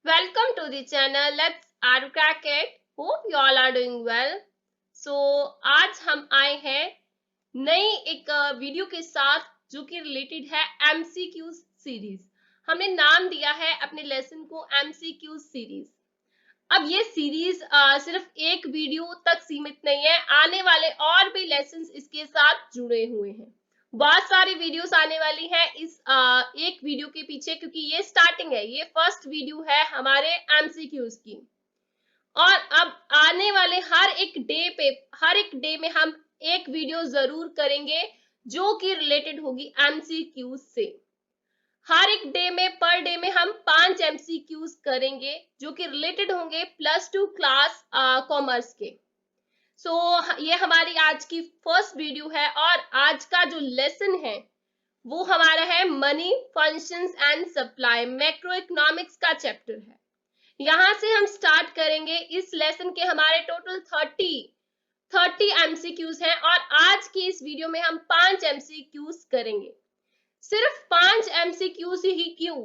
Welcome to the channel. Let's Add Crack It. Hope you all are doing well. So आज हम आए हैं नई एक वीडियो के साथ जो कि रिलेटेड है MCQ सीरीज। हमने नाम दिया है अपने लेसन को MCQ सीरीज। अब ये सीरीज सिर्फ एक वीडियो तक सीमित नहीं है, आने वाले और भी लेसन इसके साथ जुड़े हुए हैं। बहुत सारी वीडियोस आने वाली हैं इस एक वीडियो के पीछे, क्योंकि ये स्टार्टिंग है, ये फर्स्ट वीडियो है हमारे एमसीक्यूज की। और अब आने वाले हर एक डे में हम एक वीडियो जरूर करेंगे जो कि रिलेटेड होगी एमसीक्यूज से। हर एक डे में पर डे में हम 5 एमसीक्यूज करेंगे जो कि रिलेटेड होंगे +2 क्लास कॉमर्स के। ये हमारी आज की फर्स्ट वीडियो है और आज का जो लेसन है वो हमारा है money functions and supply, macro economics का चैप्टर है। यहां से हम स्टार्ट करेंगे। इस लेसन के हमारे टोटल 30 एमसीक्यूज हैं और आज की इस वीडियो में हम 5 एमसीक्यूज करेंगे। सिर्फ 5 एमसीक्यूज ही क्यों?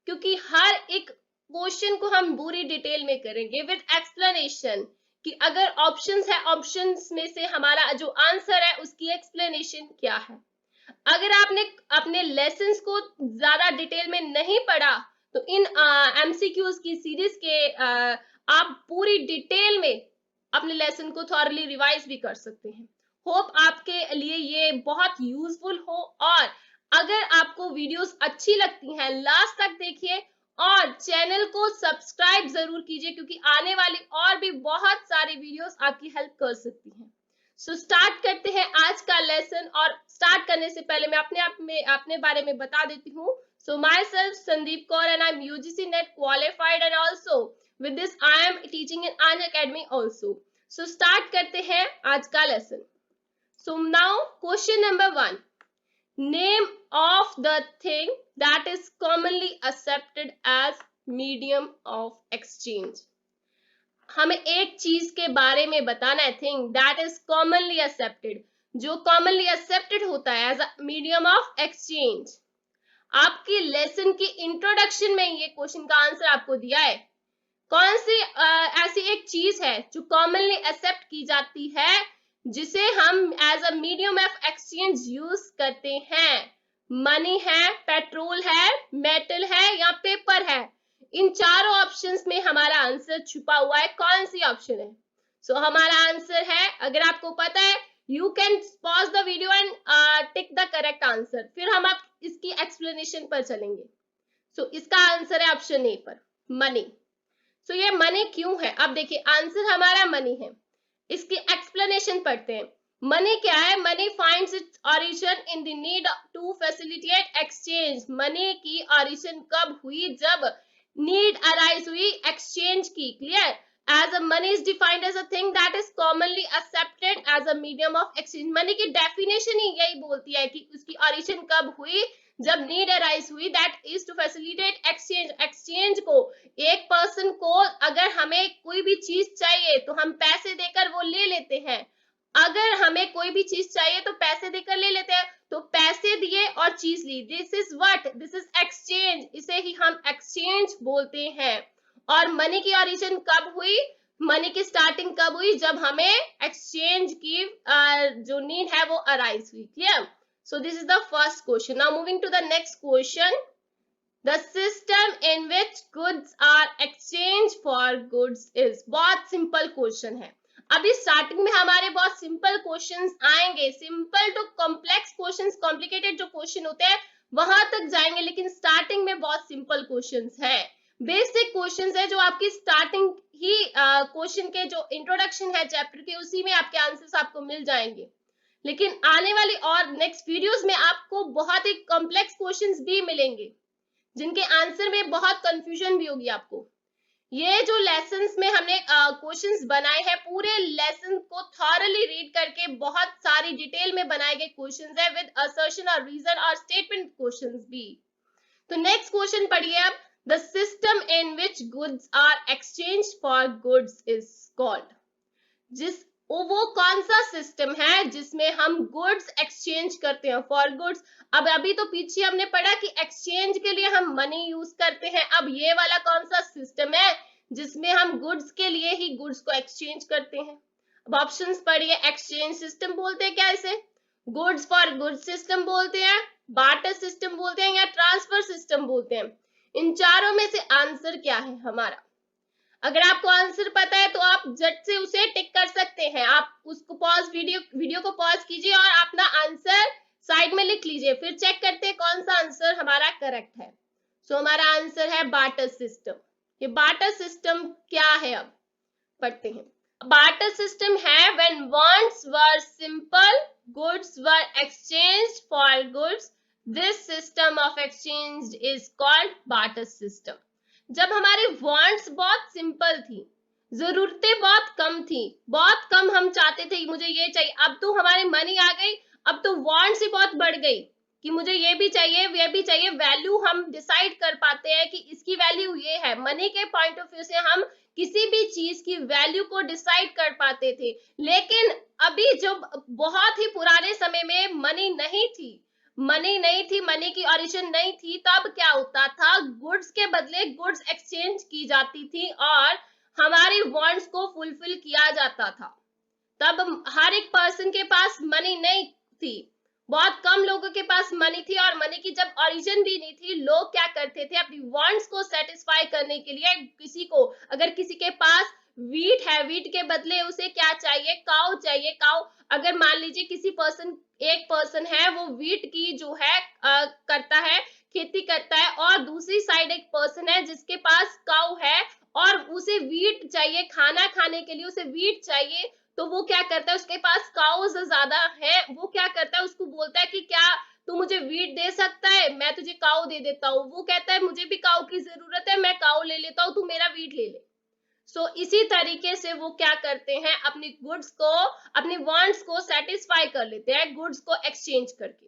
क्योंकि हर एक क्वेश्चन को हम पूरी डिटेल में करेंगे विद एक्सप्लेनेशन, कि अगर ऑप्शंस है, ऑप्शंस में से हमारा जो आंसर है उसकी एक्सप्लेनेशन क्या है। अगर आपने अपने लेसन्स को ज्यादा डिटेल में नहीं पढ़ा तो इन एमसीक्यूज की सीरीज के आप पूरी डिटेल में अपने लेसन को थॉरली रिवाइज भी कर सकते हैं। होप आपके लिए ये बहुत यूजफुल हो, और अगर आपको वीडियोस अच्छी लगती हैं लास्ट तक देखिए और चैनल को सब्सक्राइब जरूर कीजिए, क्योंकि आने वाली और भी बहुत सारी वीडियोस आपकी हेल्प कर सकती हैं। स्टार्ट करते हैं आज का लेसन। और स्टार्ट करने से पहले मैं अपने बारे में बता देती हूँ। So myself Sandeep Kaur and I am UGC NET qualified and also with this I am teaching in Aan academy also. So start करते हैं आज का lesson. So now question number 1, name of the thing that is commonly accepted as medium of exchange. हमें एक चीज के बारे में बताना है, thing that is commonly accepted, जो कॉमनली एक्सेप्टेड होता है as a medium of exchange. आपकी लेसन की इंट्रोडक्शन में ये क्वेश्चन का आंसर आपको दिया है। कौन सी ऐसी एक चीज है जो कॉमनली एक्सेप्ट की जाती है जिसे हम as a medium of exchange use करते हैं? मनी है, पेट्रोल है, मेटल है या पेपर है? इन चारों ऑप्शंस में हमारा आंसर छुपा हुआ है। कौन सी ऑप्शन है? हमारा आंसर है, अगर आपको पता है you can pause the video and tick the correct answer, फिर हम आप इसकी एक्सप्लेनेशन पर चलेंगे। इसका आंसर है ऑप्शन ए पर, मनी। ये मनी क्यों है? अब देखिए आंसर हमारा मनी है, इसकी एक्सप्लेनेशन पढ़ते हैं। मनी क्या है? Money finds its origin in the need to facilitate exchange. Money की ओरिजिन कब हुई? जब नीड अराइज हुई एक्सचेंज की। Clear? As a money is defined as a thing that is commonly accepted as a medium of exchange. Money की definition ही यही बोलती है कि उसकी ओरिजिन कब हुई? जब नीड अराइज हुई, that is to facilitate exchange. Exchange को, एक पर्सन को अगर हमें कोई भी चीज चाहिए तो हम पैसे देकर वो ले लेते हैं। अगर हमें कोई भी चीज चाहिए तो पैसे देकर ले लेते हैं, तो पैसे दिए और चीज ली, this is what? This is exchange. इसे ही हम एक्सचेंज बोलते हैं। और मनी की ओरिजिन कब हुई? मनी की स्टार्टिंग कब हुई? जब हमें एक्सचेंज की जो नीड है वो अराइज हुई। Clear? So this is the first question. Now moving to the next question, The system in which goods are exchanged for goods is। बहुत सिंपल क्वेश्चन है। अभी स्टार्टिंग में हमारे बहुत सिंपल क्वेश्चंस आएंगे, simple to complex questions, complicated जो question होते हैं वहां तक जाएंगे, लेकिन स्टार्टिंग में बहुत सिंपल क्वेश्चंस हैं, बेसिक क्वेश्चंस है, जो आपकी स्टार्टिंग ही क्वेश्चन के जो इंट्रोडक्शन है चैप्टर के, उसी में आपके आंसर्स आपको मिल जाएंगे। लेकिन आने वाली और नेक्स्ट वीडियोस में आपको बहुत ही कॉम्प्लेक्स क्वेश्चंस भी मिलेंगे जिनके आंसर में बहुत कंफ्यूजन भी होगी आपको। ये जो लेसन्स में हमने क्वेश्चंस बनाए हैं, पूरे लेसन को थॉरली रीड करके बहुत सारी डिटेल में बनाए गए क्वेश्चंस है विद असर्शन और रीजन और स्टेटमेंट क्वेश्चंस भी। तो नेक्स्ट क्वेश्चन पढ़िए आप। The system in which goods are exchange for goods is called. जिस वो कौन सा सिस्टम है जिसमें हम गुड्स एक्सचेंज करते हैं फॉर गुड्स। अब अभी तो पीछे हमने पढ़ा कि एक्सचेंज के लिए हम मनी यूज करते हैं, अब ये वाला कौन सा सिस्टम है जिसमें हम गुड्स के लिए ही गुड्स को एक्सचेंज करते हैं। अब ऑप्शंस पढ़िए, एक्सचेंज सिस्टम बोलते हैं क्या इसे, गुड्स फॉर गुड्स सिस्टम बोलते हैं, बार्टर सिस्टम बोलते हैं, या ट्रांसफर सिस्टम बोलते हैं। इन चारों में से आंसर क्या है हमारा। अगर आपको आंसर पता है तो आप झट से उसे टिक कर सकते हैं। आप उसको पॉज वीडियो को पॉज कीजिए और अपना आंसर साइड में लिख लीजिए, फिर चेक करते हैं कौन सा आंसर हमारा करेक्ट है। सो हमारा आंसर है बार्टर सिस्टम। ये बार्टर सिस्टम क्या है अब पढ़ते हैं। बार्टर सिस्टम है when wants were simple, goods were exchanged for goods, this system of exchange is called barter system. जब हमारे वांट्स बहुत सिंपल थी, जरूरतें बहुत कम थी, बहुत कम हम चाहते थे मुझे ये चाहिए, अब तो हमारे मनी आ गई, अब तो वांट्स ही बहुत बढ़ गई कि मुझे ये भी चाहिए ये भी चाहिए। वैल्यू हम डिसाइड कर पाते हैं कि इसकी वैल्यू ये है। मनी के पॉइंट ऑफ व्यू से हम किसी भी चीज की वैल्यू को डिसाइड कर पाते थे। लेकिन अभी जो बहुत ही पुराने समय में मनी नहीं थी, मनी की ओरिजिन नहीं थी, तब क्या होता था, गुड्स के बदले गुड्स एक्सचेंज की जाती थी और हमारी वांट्स को फुलफिल किया जाता था। तब हर एक पर्सन के पास मनी नहीं थी, बहुत कम लोगों के पास मनी थी, और मनी की जब ओरिजिन भी नहीं थी, लोग क्या करते थे अपनी वांट्स को सेटिस्फाई करने के लिए, किसी को अगर किसी के पास वीट है, वीट के बदले उसे क्या चाहिए, काऊ चाहिए, काऊ। अगर मान लीजिए किसी एक पर्सन है वो वीट की जो है करता है, खेती करता है, और दूसरी साइड एक पर्सन है जिसके पास काऊ है और उसे वीट चाहिए, खाना खाने के लिए उसे वीट चाहिए। तो वो क्या करता है, उसके पास काउज ज्यादा है, वो क्या करता है, उसको बोलता है कि क्या तू मुझे वीट दे सकता है, मैं तुझे काऊ दे देता हूँ। वो कहता है मुझे भी काऊ की जरूरत है, मैं काऊ ले लेता हूँ, तू मेरा वीट ले ले। इसी तरीके से वो क्या करते हैं, अपनी गुड्स को, अपनी वांट्स को सेटिस्फाई कर लेते हैं गुड्स को एक्सचेंज करके।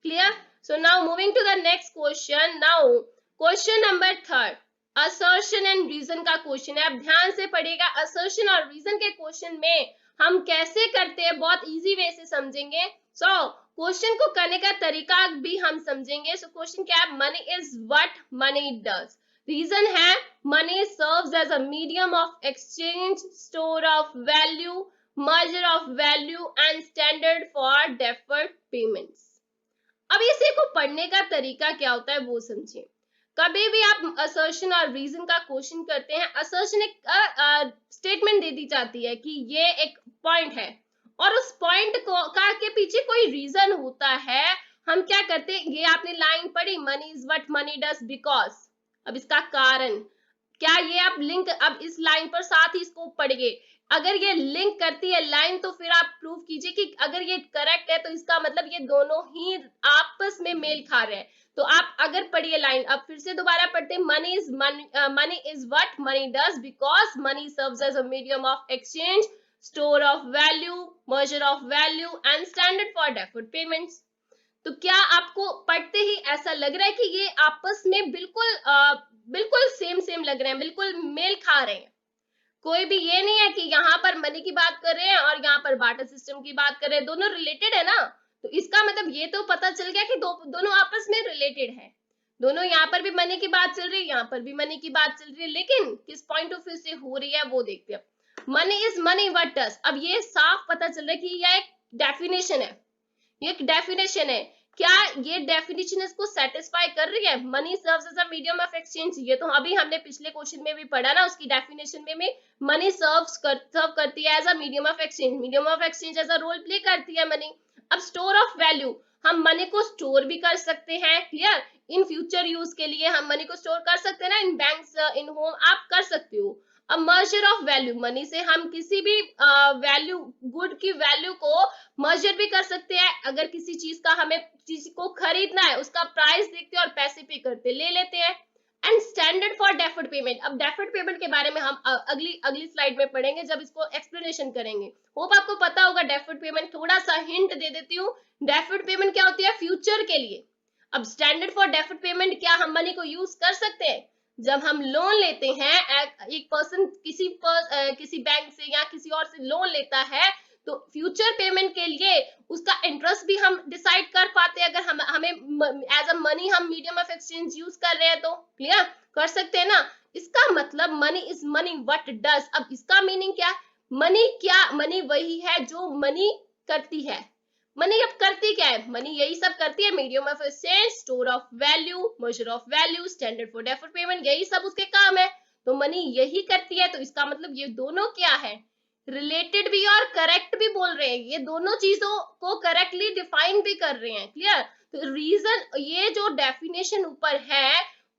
Clear. So now moving to the next question. Now question number 3, assertion and reason का क्वेश्चन है। अब ध्यान से पढ़िएगा। असर्शन और रीजन के क्वेश्चन में हम कैसे करते हैं, बहुत इजी वे से समझेंगे। क्वेश्चन को करने का तरीका भी हम समझेंगे। क्वेश्चन क्या है, money is what money does. Reason है, money serves as a medium of exchange, store of value, measure of value and standard for deferred payments। अब इसी को पढ़ने का तरीका क्या होता है वो समझिए। कभी भी आप असर्शन और रीजन का क्वेश्चन करते हैं, असर्शन एक स्टेटमेंट दे दी जाती है कि ये एक पॉइंट है और उस पॉइंट को के पीछे कोई रीजन होता है। हम क्या करते हैं, ये आपने लाइन पढ़ी, money is what money does because. अब इसका कारण क्या, ये आप लिंक, अब इस लाइन पर साथ ही इसको पढ़िए। अगर ये लिंक करती है लाइन तो फिर आप प्रूव कीजिए कि अगर ये करेक्ट है तो इसका मतलब ये दोनों ही आपस में मेल खा रहे हैं। तो आप अगर पढ़िए लाइन, अब फिर से दोबारा पढ़ते हैं, money is what money does because money serves as a medium of exchange, store of value, measure of value and standard for deferred payments. तो क्या आपको पढ़ते ही ऐसा लग रहा है कि ये आपस में बिल्कुल सेम लग रहे हैं, बिल्कुल मेल खा रहे हैं? कोई भी ये नहीं है कि यहाँ पर मनी की बात कर रहे हैं और यहाँ पर बार्टर सिस्टम की बात कर रहे हैं, दोनों रिलेटेड है ना। तो इसका मतलब ये तो पता चल गया कि दोनों आपस में रिलेटेड है। दोनों, यहाँ पर भी मनी की बात चल रही है, यहाँ पर भी मनी की बात चल रही है, लेकिन किस पॉइंट ऑफ व्यू से हो रही है वो देखते हैं। Money is money what does, अब ये साफ पता चल रहा है कि यह एक डेफिनेशन है, ये एक डेफिनेशन है। क्या ये डेफिनेशन इसको सेटिस्फाई कर रही है, money serves as a medium of exchange. ये तो अभी हमने पिछले क्वेश्चन में भी पढ़ा ना, उसकी डेफिनेशन में मनी सर्व करती है as a medium of exchange, medium of exchange as a role play करती है मनी। अब स्टोर ऑफ वैल्यू, हम मनी को स्टोर भी कर सकते हैं, क्लियर, इन फ्यूचर यूज के लिए हम मनी को स्टोर कर सकते हैं ना, इन बैंक्स, इन होम आप कर सकते हो। अब मर्जर ऑफ वैल्यू, मनी से हम किसी भी वैल्यू, गुड की वैल्यू को मर्जर भी कर सकते हैं। अगर किसी चीज का हमें चीज को खरीदना है, उसका प्राइस देखते हैं और पैसे पे करते ले लेते हैं। And standard for deferred payment, अब डेफर्ड पेमेंट के बारे में हम अगली स्लाइड में पढ़ेंगे जब इसको एक्सप्लेनेशन करेंगे। होप आपको पता होगा डेफर्ड पेमेंट, थोड़ा सा हिंट दे देती हूँ। डेफर्ड पेमेंट क्या होती है, फ्यूचर के लिए। अब स्टैंडर्ड फॉर डेफर्ड पेमेंट, क्या हम मनी को यूज कर सकते हैं जब हम लोन लेते हैं, एक पर्सन किसी बैंक से या किसी और से लोन लेता है, तो फ्यूचर पेमेंट के लिए उसका इंटरेस्ट भी हम डिसाइड कर पाते हैं अगर हमें एज अ मनी हम मीडियम ऑफ एक्सचेंज यूज कर रहे हैं तो। क्लियर कर सकते हैं ना। इसका मतलब money is money what does. अब इसका मीनिंग क्या? मनी क्या? मनी वही है जो मनी करती है। मनी अब करती क्या है? मनी यही सब करती है, medium of exchange, store of value, measure of value, standard for deferred payment, यही सब उसके काम है। तो मनी यही करती है। तो इसका मतलब ये दोनों क्या है? रिलेटेड भी और करेक्ट भी बोल रहे हैं। ये दोनों चीजों को करेक्टली डिफाइन भी कर रहे हैं। क्लियर। तो रीजन, ये जो डेफिनेशन ऊपर है,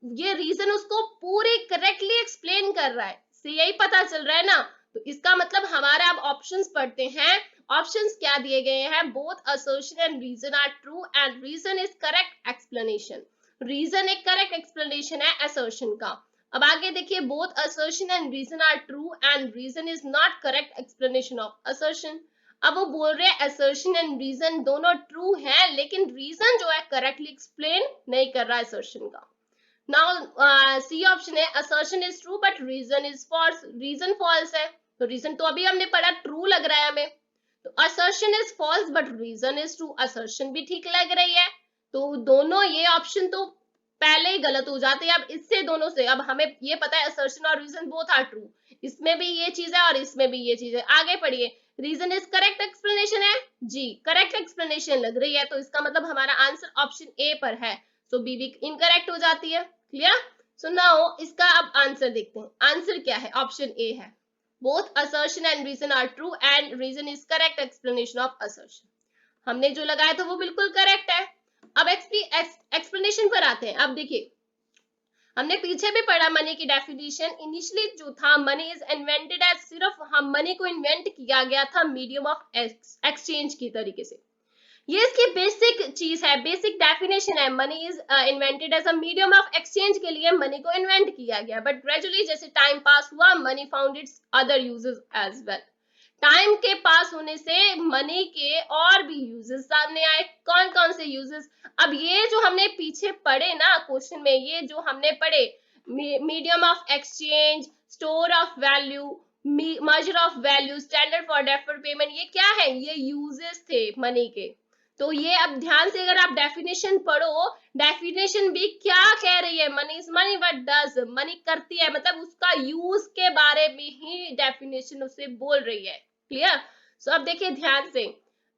ये रीजन उसको पूरी करेक्टली एक्सप्लेन कर रहा है। से यही पता चल रहा है ना। तो इसका मतलब हमारा अब ऑप्शंस पढ़ते हैं। ऑप्शंस क्या दिए गए हैं? Both assertion and reason are true and reason is correct explanation. Reason एक करेक्ट एक्सप्लेनेशन है असर्शन का। अब आगे देखिए, both assertion and reason are true and reason is not correct explanation of assertion. अब वो बोल रहे हैं असर्शन एंड रीजन दोनों ट्रू हैं, लेकिन रीजन जो है करेक्टली एक्सप्लेन नहीं कर रहा है असर्शन का। नाउ सी ऑप्शन है assertion is true but reason is false. Reason false है, तो रीजन तो अभी हमने पढ़ा, ट्रू लग रहा है हमें। तो assertion is false but reason is true, assertion भी ठीक लग रही है। तो दोनों ये ऑप्शन तो पहले ही गलत हो जाते हैं। अब इससे दोनों से अब हमें ये पता है असर्शन और रीजन बोथ आर ट्रू। इसमें भी ये चीज है और इसमें भी ये चीज है। आगे पढ़िए, रीजन इज करेक्ट एक्सप्लेनेशन है जी, करेक्ट एक्सप्लेनेशन लग रही है। तो इसका मतलब हमारा आंसर ऑप्शन ए पर है। सो बी भी इनकरेक्ट हो जाती है। क्लियर। सो नाउ इसका अब आंसर देखते हैं। आंसर क्या है? ऑप्शन ए है। Both assertion and reason are true and reason is correct explanation of assertion. हमने जो लगाया था वो बिल्कुल करेक्ट है। अब एक्सप्लेनेशन पर आते हैं। अब देखिए, हमने पीछे भी पढ़ा मनी की डेफिनेशन। इनिशियली जो था, मनी इज इन्वेंटेड एज, सिर्फ हम मनी को इन्वेंट किया गया था मीडियम ऑफ एक्सचेंज की तरीके से। ये इसकी बेसिक चीज है, बेसिक डेफिनेशन है। Money is invented as a medium of exchange के लिए मनी को इन्वेंट किया गया, बट ग्रेजुअली जैसे टाइम पास हुआ, money found its other uses as well. Time के पास होने से मनी के और भी यूजेस सामने आए। कौन कौन से यूजेस? अब ये जो हमने पीछे पढ़े ना क्वेश्चन में, ये जो हमने पढ़े, medium of exchange, store of value, measure of value, standard for deferred payment, ये क्या है? ये यूजेस थे मनी के। तो ये अब ध्यान से अगर आप डेफिनेशन पढ़ो, डेफिनेशन भी क्या कह रही है? Money is money what does, money करती है, मतलब उसका यूज के बारे में ही डेफिनेशन उसे बोल रही है। क्लियर। सो अब देखिए ध्यान से,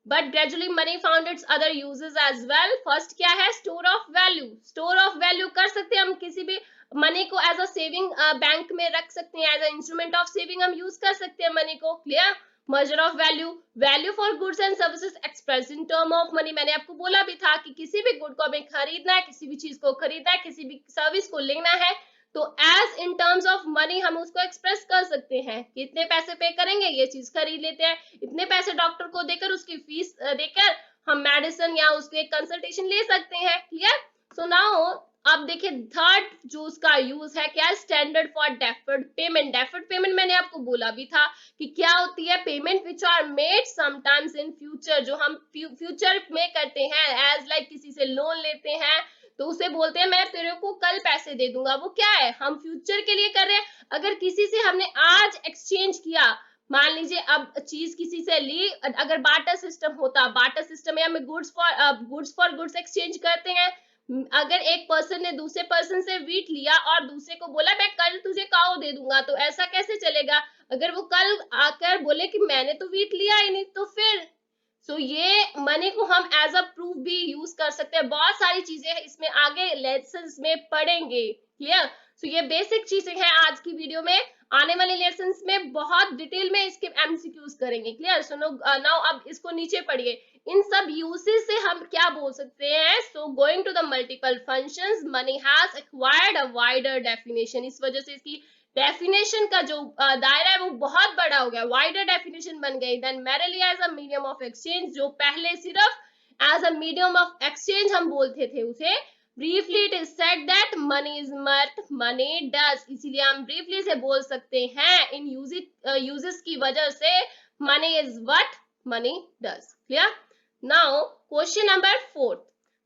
but gradually money found its other uses as well. First क्या है? Store of value. Store of value कर सकते हैं हम, किसी भी मनी को एज अ सेविंग बैंक में रख सकते हैं, as a instrument of saving हम यूज कर सकते हैं मनी को। Clear. Measure of value, value for goods and services express in term of money. मैंने आपको बोला भी था कि किसी भी गुड को हमें खरीदना है, किसी भी चीज को खरीदना है, किसी भी सर्विस को लेना है, तो as in terms of money हम उसको एक्सप्रेस कर सकते हैं कि इतने पैसे पे करेंगे ये चीज खरीद लेते हैं, इतने पैसे डॉक्टर को देकर, उसकी फीस देकर हम मेडिसिन या उसके कंसल्टेशन ले सकते हैं। क्लियर। सो नाउ अब देखिए थर्ड जो उसका यूज है क्या? Standard for deferred payment. Deferred payment मैंने आपको बोला भी था कि क्या होती है? Payment which are made sometimes in future, जो हम फ्यूचर में करते हैं, एज लाइक किसी से लोन लेते हैं तो उसे बोलते हैं मैं तेरे को कल पैसे दे दूंगा। वो क्या है? हम फ्यूचर के लिए कर रहे हैं। अगर किसी से हमने आज एक्सचेंज किया, मान लीजिए अब चीज किसी से ली, अगर बार्टर सिस्टम होता, बार्टर सिस्टम में हमें गुड्स फॉर गुड्स एक्सचेंज करते हैं। अगर एक पर्सन ने दूसरे पर्सन से वीट लिया और दूसरे को बोला मैं कल तुझे काऊ दे दूंगा, तो ऐसा कैसे चलेगा? अगर वो कल आकर बोले कि मैंने तो वीट लिया ही नहीं, तो फिर ये मनी को हम एज अ प्रूफ भी यूज कर सकते हैं। बहुत सारी चीजें इसमें आगे लेसन्स में पढ़ेंगे। क्लियर। ये बेसिक चीजें हैं आज की वीडियो में। आने वाले लेसन्स में बहुत डिटेल में इसके एमसीक्यूज करेंगे। क्लियर। सो नाउ अब इसको नीचे पढ़िए। इन सब यूसेज से हम क्या बोल सकते हैं? So going to the multiple functions, money has acquired a wider definition. इस वजह से इसकी डेफिनेशन का जो दायरा है वो बहुत बड़ा हो गया, वाइडर डेफिनेशन बन गई then merely as a medium of exchange. जो पहले सिर्फ as a medium of exchange हम बोलते थे उसे briefly it is said that money is what money does. इसीलिए हम ब्रीफली से बोल सकते हैं इन यूजेस की वजह से money is what money does. Clear. Now question number 4।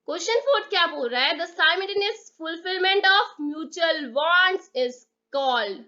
Question 4 क्या बोल रहा है? The simultaneous fulfilment of mutual wants is called.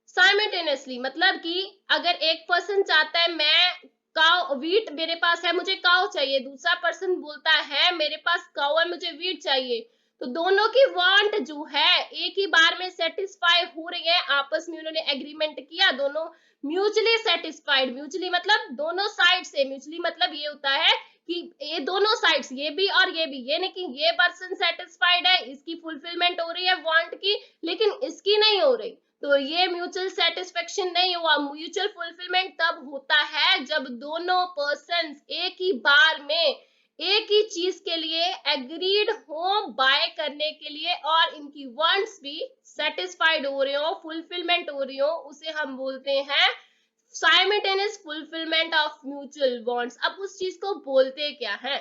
Simultaneously मतलब कि अगर एक पर्सन चाहता है मैं काउ वीट मेरे पास है, मुझे काउ चाहिए, दूसरा पर्सन बोलता है मेरे पास काउ है, मुझे वीट चाहिए, तो दोनों की वांट जो है एक ही बार में सेटिस्फाई हो रही है, आपस में उन्होंने एग्रीमेंट किया, दोनों म्यूचुअली सेटिस्फाइड, म्यूचुअली मतलब दोनों साइड से, म्यूचुअली मतलब ये होता है कि ये दोनों साइड्स, ये भी और ये नहीं कि ये पर्सन सेटिस्फाइड है, इसकी फुलफिलमेंट हो रही है वांट की, लेकिन इसकी नहीं हो रही, तो ये म्यूचुअल सेटिस्फेक्शन नहीं हुआ। म्यूचुअल फुलफिलमेंट तब होता है जब दोनों पर्सन एक ही बार में एक ही चीज के लिए एग्रीड हो बाय करने के लिए, और इनकी वांट्स भी सेटिस्फाइड हो रहे हो, फुलफिलमेंट हो रही हो, उसे हम बोलते हैं simultaneous fulfilment of mutual wants. अब उस चीज को बोलते क्या है?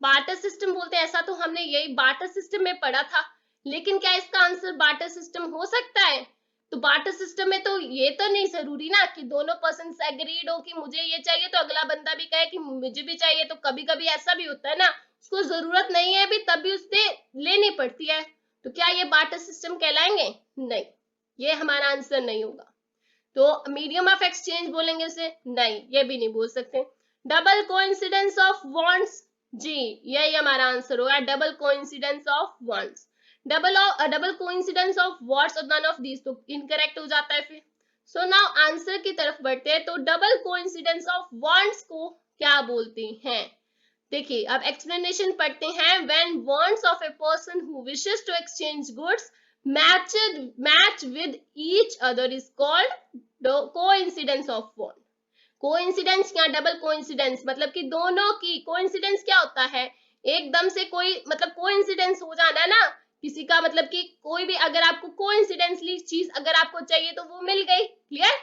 बार्टर सिस्टम बोलते हैं। ऐसा तो हमने यही बार्टर सिस्टम में पढ़ा था, लेकिन क्या इसका आंसर बार्टर सिस्टम हो सकता है? तो बार्टर सिस्टम में तो ये तो नहीं जरूरी ना कि दोनों पर्सन एग्रीड हो कि मुझे ये चाहिए तो अगला बंदा भी कहे कि मुझे भी चाहिए, तो कभी कभी ऐसा भी होता है ना, उसको जरूरत नहीं है भी तब भी उससे लेनी पड़ती है, तो क्या ये बार्टर सिस्टम कहलाएंगे? नहीं, ये हमारा आंसर नहीं होगा। तो मीडियम ऑफ एक्सचेंज बोलेंगे उसे? नहीं, ये भी नहीं बोल सकते। डबल कोइंसिडेंस ऑफ वांट्स, जी यही हमारा आंसर होगा, double coincidence of wants. Double coincidence of what's और नन ऑफ दीज, तो इनकरेक्ट हो जाता है फिर। सो नाउ आंसर की तरफ बढ़ते हैं। तो डबल कोइंसिडेंस ऑफ वांट्स को क्या बोलते हैं? देखिए अब एक्सप्लेनेशन पढ़ते हैं। When wants of a person who wishes to exchange goods match with each other is called coincidence of want. Coincidence या डबल कोइंसिडेंस मतलब कि दोनों की कोइंसिडेंस क्या होता है? एकदम से कोई मतलब कोइंसिडेंस हो जाना ना किसी का, मतलब कि कोई भी अगर आपको कोइंसिडेंसली चीज अगर आपको चाहिए तो वो मिल गई, क्लियर,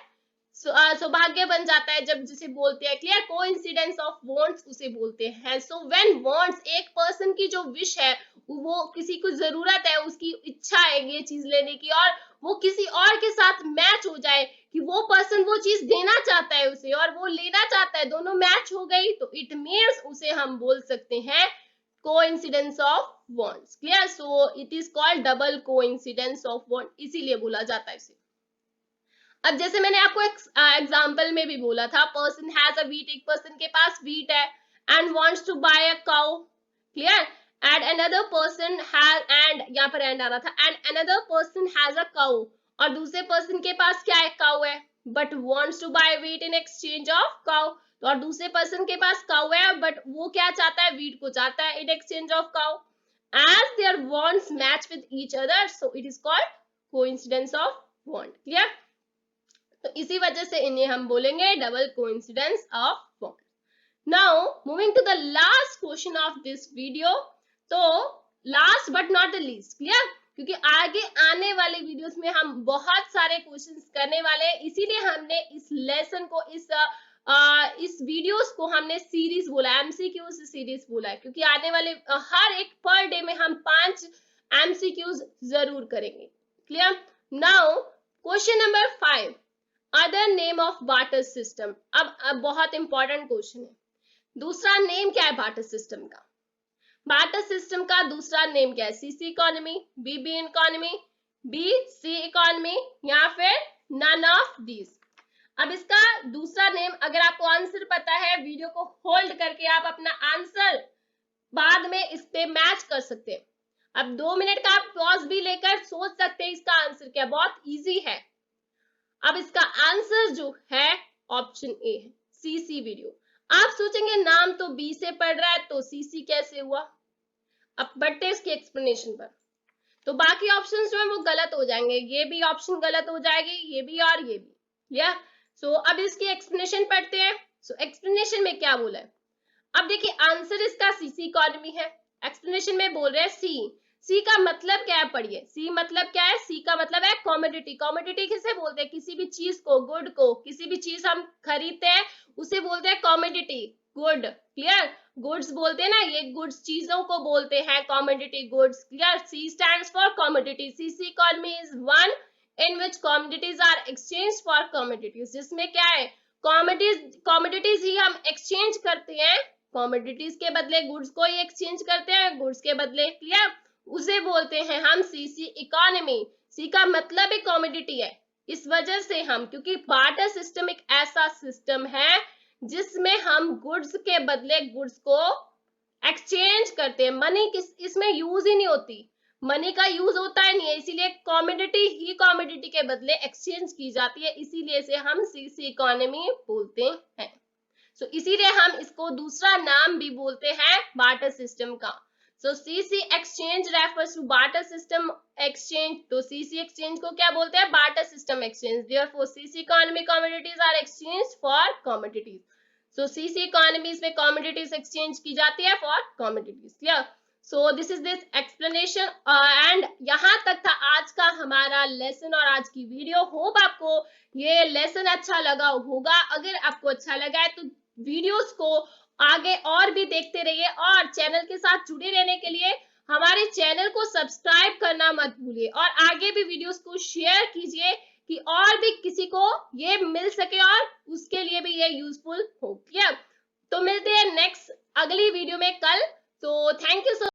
सौभाग्य बन जाता है जब जिसे बोलते हैं, क्लियर, कोइंसिडेंस ऑफ वांट्स उसे बोलते हैं। सो व्हेन वांट्स, एक पर्सन की जो विश है, वो किसी को जरूरत है, उसकी इच्छा है ये चीज लेने की, और वो किसी और के साथ मैच हो जाए कि वो पर्सन वो चीज देना चाहता है उसे और वो लेना चाहता है, दोनों मैच हो गई, तो इट मीन्स उसे हम बोल सकते हैं coincidence of wants, clear. So it is called double coincidence of want, इसीलिए बोला जाता है इसे। अब जैसे मैंने आपको एग्जाम्पल में भी बोला था, पर्सन हैज अ वीट, एक पर्सन के पास वीट है and wants to buy a cow, clear, and another person has, and यहाँ पर एंड आ रहा था, and another person has a cow, और दूसरे पर्सन के पास क्या है? काउ है, but wants to buy wheat in exchange of cow, तो और दूसरे पर्सन के पास काउ है बट वो क्या चाहता है? वीट को चाहता है इन exchange of cow. as their wants match with each other, so it is called coincidence of want, clear। तो इसी वजह से इन्हें हम बोलेंगे double coincidence of want. Now moving to the last question of this video, तो last but not the least, clear, क्योंकि आगे आने वाले वीडियोस में हम बहुत सारे क्वेश्चंस करने वाले हैं, इसीलिए हमने इस लेसन को इस वीडियोस को हमने सीरीज बोला, एमसीक्यूज सीरीज बोला है, क्योंकि आने वाले हर एक पर डे में हम 5 एमसीक्यूज जरूर करेंगे, clear. Now question number 5, other name of barter system. अब बहुत इंपॉर्टेंट क्वेश्चन है, दूसरा नेम क्या है बार्टर सिस्टम का? बार्टर सिस्टम का दूसरा नेम क्या है? सीसी इकोनॉमी, बीबी इकोनॉमी, बी सी इकोनॉमी, या फिर नन ऑफ दीज। अब इसका दूसरा नेम, अगर आपको आंसर पता है, वीडियो को होल्ड करके आप अपना आंसर बाद में इस पे मैच कर सकते हैं। अब 2 मिनट का आप पॉज भी लेकर सोच सकते हैं इसका आंसर क्या, बहुत इजी है। अब इसका आंसर जो है ऑप्शन ए है, सीसी वीडियो। आप सोचेंगे नाम तो बी से पढ़ रहा है तो सीसी कैसे हुआ? अब बढ़ते इसकी एक्सप्लेनेशन पर। तो बाकी ऑप्शंस जो है वो गलत हो जाएंगे, ये भी ऑप्शन गलत हो जाएगी, ये भी और ये भी, या सो अब इसकी एक्सप्लेनेशन पढ़ते हैं। सो एक्सप्लेनेशन में क्या बोला है? अब देखिए आंसर इसका सीसी इकोनॉमी है, एक्सप्लेनेशन में बोल रहे हैं सी। सी का मतलब क्या है? पढ़िए, सी मतलब क्या है? सी का मतलब है कॉमोडिटी। कॉमोडिटी किसे बोलते हैं? किसी भी चीज को, गुड को, किसी भी चीज हम खरीदते हैं उसे बोलते हैं कॉमोडिटी, गुड, क्लियर, गुड्स बोलते हैं ना, ये गुड्स चीजों को बोलते हैं commodity goods, clear. C stands for commodity. C C economy is one in which commodities are exchange for commodities, जिसमें क्या है? कॉमोडिटीज ही हम एक्सचेंज करते हैं, कॉमोडिटीज के बदले गुड्स को ही एक्सचेंज करते हैं, गुड्स के बदले, क्लियर, उसे बोलते हैं हम सीसी इकोनॉमी। सी का मतलब ही कॉमोडिटी है, इस वजह से हम, क्योंकि बार्टर सिस्टम एक ऐसा सिस्टम है जिसमें हम गुड्स के बदले गुड्स को एक्सचेंज करते हैं। मनी किस इसमें यूज ही नहीं होती, मनी का यूज होता ही नहीं है, इसीलिए कॉमोडिटी ही कॉमोडिटी के बदले एक्सचेंज की जाती है, इसीलिए इसे हम सीसी इकोनॉमी बोलते हैं। सो इसीलिए हम इसको दूसरा नाम भी बोलते हैं बार्टर सिस्टम का। So C C exchange refers to barter system exchange. तो सीसी एक्सचेंज को क्या बोलते हैं? Barter system exchange. Therefore C C economy commodities are exchange for commodities. So C C economies में कमोडिटीज एक्सचेंज की जाती है for commodities. Clear? So this is this explanation and यहाँ तक था आज का हमारा लेसन और आज की वीडियो। होप आपको ये लेसन अच्छा लगा होगा। अगर आपको अच्छा लगा है तो वीडियोस को आगे और भी देखते रहिए और चैनल के साथ जुड़े रहने के लिए हमारे चैनल को सब्सक्राइब करना मत भूलिए और आगे भी वीडियोस को शेयर कीजिए कि और भी किसी को ये मिल सके और उसके लिए भी ये यूजफुल हो। क्लियर? तो मिलते हैं नेक्स्ट अगली वीडियो में कल। तो थैंक यू सो